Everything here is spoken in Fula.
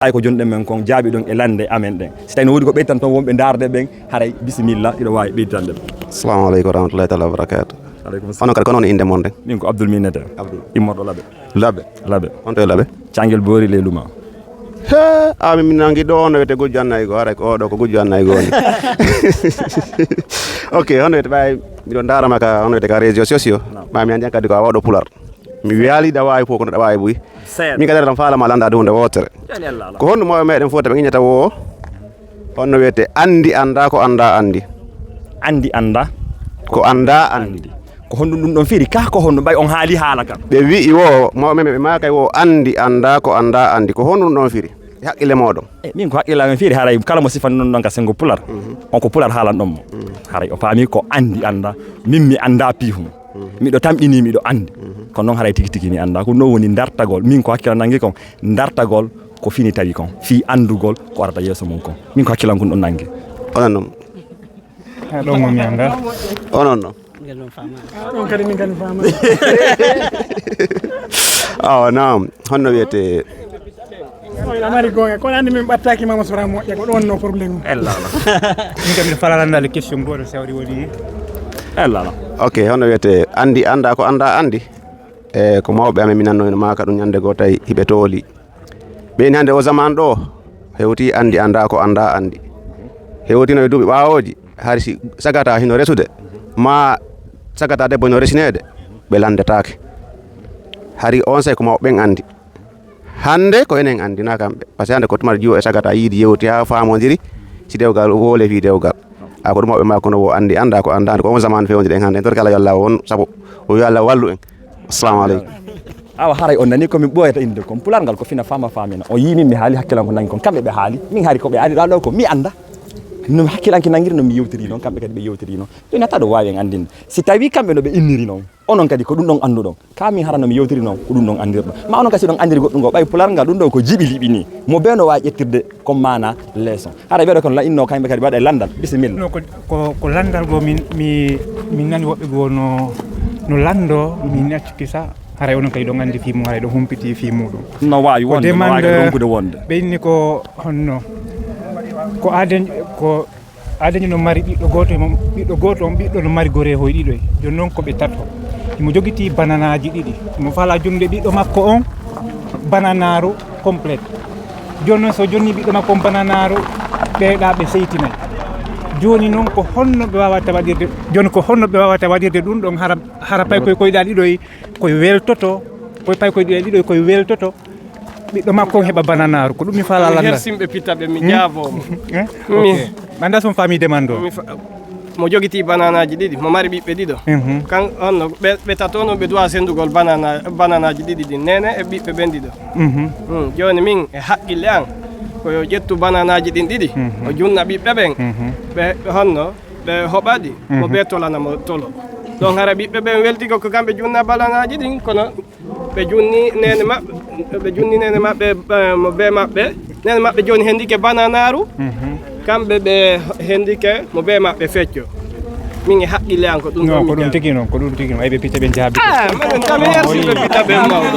ay ko jonde men kon jaabi don e lande amen den si tay no wodi ko beytan ton wonbe darde ben haray bismillah ido wawi beydande. Assalamu alaykum wa rahmatullahi ta'ala wa barakatuh. Alaykum assalam. Ono kadi kono inde mon den min ko Abdoul Minata Abdoul immodo labe on to labe Cangel Boori le luma ami min nangi do on wete gujju annay go rek o do ko gujju annay go ni ok on wete bay mi don darama ka on wete ka réseaux sociaux ba mi andi kadi ko wado pular mi wiali da wawi ko da wawi buy mi kadara tan faala ma landa do hunde wotere ko honno mo meden fota be ngiñata wo honno wete andi anda ko anda andi ko anda andi ko honno dum don fiiri ka ko honno bay on haali haala kam be wi wo mo me ma kay wo andi anda ko anda andi ko honno don fiiri hakkile modon min ko hakkila men fiiri haray kala mo sifan non don ka sengo pular on ko pular haalan dum haray o faami ko andi anda mimmi anda pihum mido tamdini mido andi ko non haray tigi tigi mi anda ko no woni dartagol min ko hakkila nangi kon dartagol ko fini tawi kon fi andugol ko arata yeso mon kon min ko hakkilan kon don nangi onon do mo mi anda onon no on kadi min kan fama naam honno wiyete la mari gonga ko andi min battaki mama sura mo ko don no problème ella min kam falalanda le question godo sawri woni ella ok honno wiyete andi anda ko anda andi ko mawbe amen minanno ma ka dum nyande go tay hibe toli be hande o zaman do hewti andi anda ko anda andi hewti no dubi bawoji harisi sagata hino resude ma sagata debbo no resinede be landetaake hari on say ko mawbe andi hande ko enen andina kambe parce que hande ko tumar jiwo e sagata yidi yewti ha faamodiri ci dewgal wole fi dewgal a ko mawbe ma ko no wo andi anda ko anda ko on zaman fewndi den hande tor kala yalla won sabo o yalla wallu en assalamu alaykum awa haray on nani ko mi boyata inde ko pular ngal ko fina fama famina o yimi mi haali hakkilan ko nangi kon kambe be haali min haari ko be ari do ko mi anda no hakkilanki nangir no mi yewtiri non kambe kadi be yewtiri non dina tado wawi andinde si tawi kambe no be inniri non onon kadi ko dum don andu don kami harano mi yewtiri non ko dum don andirdo ma onon kasi don andiri goddum go bay pular ngal dum do ko jibi libi ni mo beno wa jettirde comme mana leçon hara bedo kon la inno kambe kadi wada landal bismillah no ko landal go mi nani wobbe go no lando mi acci sa haray onon kay do ngandi fi mo haray do humpiti fi mudum no wawi wonde no wawi ronkude wonde be ni ko honno ko aden no mari biddo goto on biddo no mari gore hoy dido jon non ko be tato mo jogiti bananaji didi mo fala jonde biddo makko on bananaru complete jon non so jonni biddo makko bananaru be da be seytinay joni non ko honno be wawata wadirde jon ko honno be wawata wadirde dum don hara pay koy dal dido koy weltoto koy pay koy dido koy weltoto biddo makko heba bananaru ko dum mi fala landa hersimbe pitabe mi jaavo mi manda son famille demando mo jogiti bananaji didi mo mari bibbe dido kan onno be tatono be doa sendugol bananaji didi di nene e bibbe bendido joni min e hakkille an ko yo jettu bananaji din didi o junna bibbe ben be honno be hobadi mo be tolana mo tolo don hara bibbe ben welti ko kambe junna bananaji din kono be junni nene mabbe mo be mabbe nene mabbe joni hendike bananaru kambe be hendike mo be mabbe feccio min e haqqile an ko dum ko dum tigi non ay be pita ben jaabi man tam yersi be pita ben mawdo